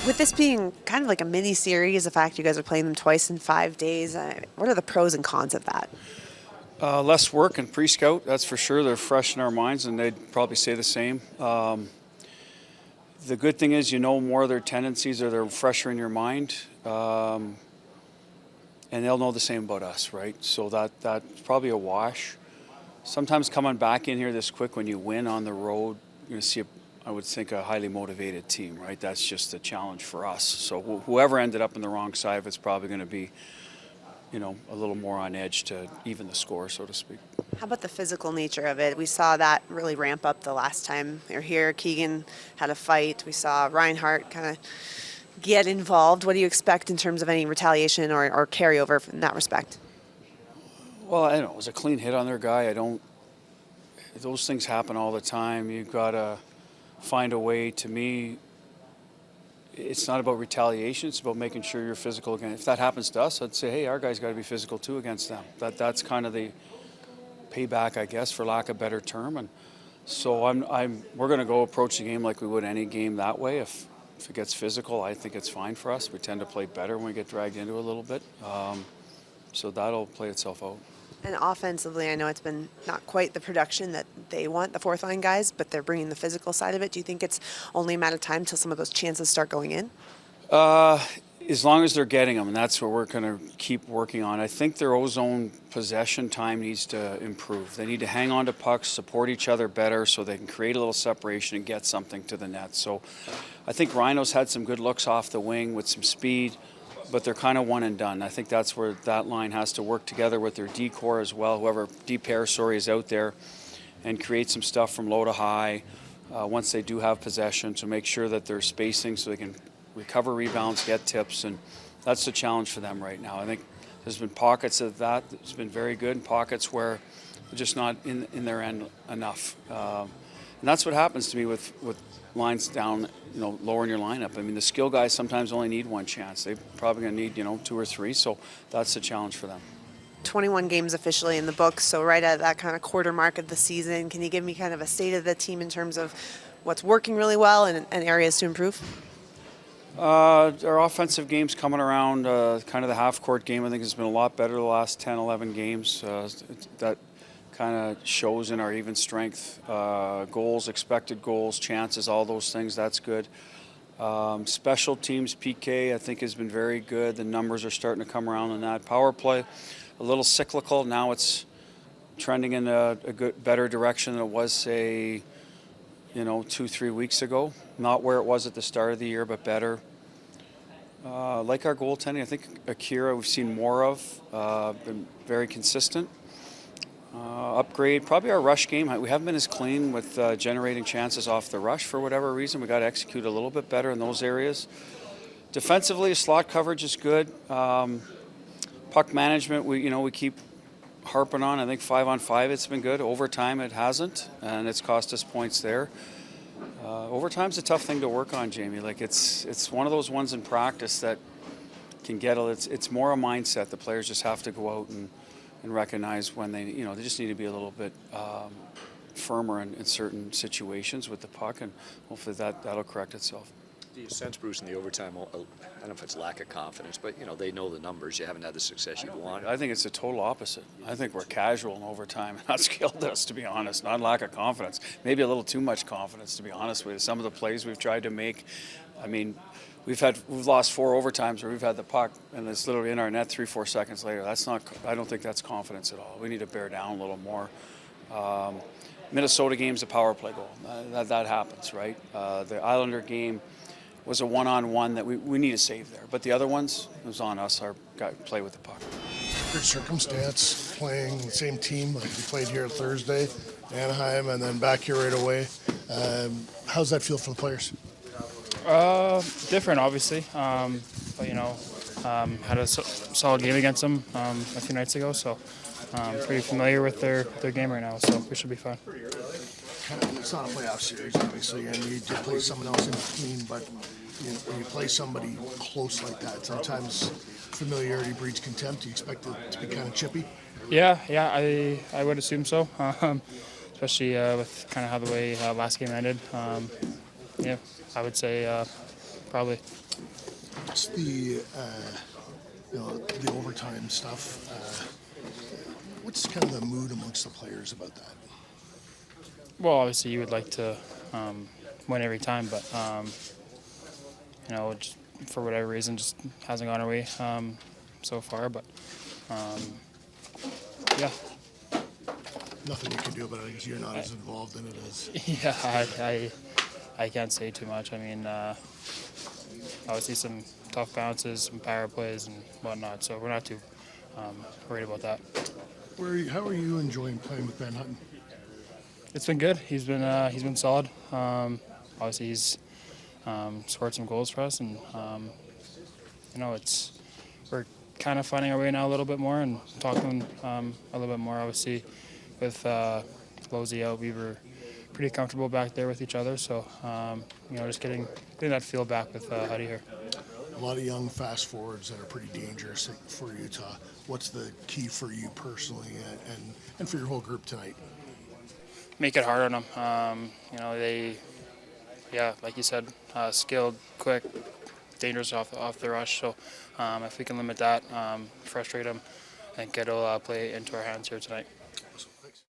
With this being kind of like a mini series, the fact you guys are playing them twice in 5 days, what are the pros and cons of that? Less work and pre-scout, that's for sure. They're fresh in our minds, and they'd probably say the same. The good thing is you know more of their tendencies, or they're fresher in your mind, and they'll know the same about us, right? So that's probably a wash. Sometimes coming back in here this quick when you win on the road, you're going to see, I would think, a highly motivated team, right? That's just a challenge for us. So whoever ended up on the wrong side of it's probably going to be, a little more on edge to even the score, so to speak. How about the physical nature of it? We saw that really ramp up the last time they were here. Keegan had a fight. We saw Reinhardt kind of get involved. What do you expect in terms of any retaliation or carryover in that respect? Well, I don't know. It was a clean hit on their guy. Those things happen all the time. You've got to find a way. To me, it's not about retaliation. It's about making sure you're physical again. If that happens to us, I'd say, hey, our guys got to be physical too against them. That's kind of the payback, I guess, for lack of a better term. And so we're going to go approach the game like we would any game that way. If it gets physical, I think it's fine for us. We tend to play better when we get dragged into it a little bit. So that'll play itself out. And offensively, I know it's been not quite the production that they want, the fourth line guys, but they're bringing the physical side of it. Do you think it's only a matter of time till some of those chances start going in? As long as they're getting them, and that's what we're going to keep working on. I think their ozone possession time needs to improve. They need to hang on to pucks, support each other better so they can create a little separation and get something to the net. So I think Rhino's had some good looks off the wing with some speed, but they're kind of one and done. I think that's where that line has to work together with their D-core as well, whoever D-pair, is out there, and create some stuff from low to high once they do have possession to make sure that they're spacing so they can recover rebounds, get tips, and that's the challenge for them right now. I think there's been pockets of that that's been very good, and pockets where they're just not in their end enough. And that's what happens to me with lines down, lower in your lineup. I mean, the skill guys sometimes only need one chance. They're probably going to need, 2 or 3, so that's the challenge for them. 21 games officially in the books, so right at that kind of quarter mark of the season. Can you give me kind of a state of the team in terms of what's working really well and areas to improve? Our offensive game's coming around, kind of the half-court game, I think, has been a lot better the last 10, 11 games. That kind of shows in our even strength. Goals, expected goals, chances, all those things, that's good. Special teams, PK, I think, has been very good. The numbers are starting to come around on that. Power play, a little cyclical. Now it's trending in a good, better direction than it was, say, 2-3 weeks ago. Not where it was at the start of the year, but better. Like our goaltending, I think Akira we've seen more of, been very consistent. Upgrade, probably our rush game. We haven't been as clean with generating chances off the rush for whatever reason. We got to execute a little bit better in those areas. Defensively, slot coverage is good. Puck management, we keep harping on. I think 5-on-5 it's been good. Overtime it hasn't, and it's cost us points there. Overtime's a tough thing to work on, Jamie. Like it's one of those ones in practice that can get it's more a mindset. The players just have to go out and recognize when they just need to be a little bit firmer in certain situations with the puck, and hopefully that'll correct itself. Do you sense, Bruce, in the overtime, I don't know if it's lack of confidence, but they know the numbers. You haven't had the success you want. I think it's the total opposite. I think we're casual in overtime, and that's killed us, to be honest. Not lack of confidence, maybe a little too much confidence, to be honest with you. Some of the plays we've tried to make, I mean, we've lost 4 overtimes where we've had the puck and it's literally in our net 3-4 seconds later. I don't think that's confidence at all. We need to bear down a little more. Minnesota game's a power play goal. That happens, right? The Islander game was a one-on-one that we need to save there. But the other ones, it was on us, our guy play with the puck. Good circumstance, playing the same team like we played here Thursday, Anaheim, and then back here right away. How's that feel for the players? Different, obviously. But had a solid game against them a few nights ago, so pretty familiar with their game right now. So we should be fine. It's not a playoff series, obviously, and you did play someone else in between. But when you play somebody close like that, sometimes familiarity breeds contempt. Do you expect it to be kind of chippy? Yeah, I would assume so. Especially with kind of how the way last game ended. I would say probably. What's the the overtime stuff? What's kind of the mood amongst the players about that? Well, obviously you would like to win every time, but just for whatever reason, just hasn't gone our way so far. But yeah, Nothing you can do about it because you're not as involved in it as. yeah, I can't say too much. I mean, obviously some tough bounces, some power plays, and whatnot. So we're not too worried about that. How are you enjoying playing with Ben Hutton? It's been good. He's been solid. Obviously, he's scored some goals for us, and we're kind of finding our way now a little bit more and talking a little bit more. Obviously, with Losey out, we were pretty comfortable back there with each other. So just getting that feel back with Huddy here. A lot of young fast forwards that are pretty dangerous for Utah. What's the key for you personally and for your whole group tonight? Make it hard on them. Like you said, skilled, quick, dangerous off the rush. So if we can limit that, frustrate them, I think it'll play into our hands here tonight.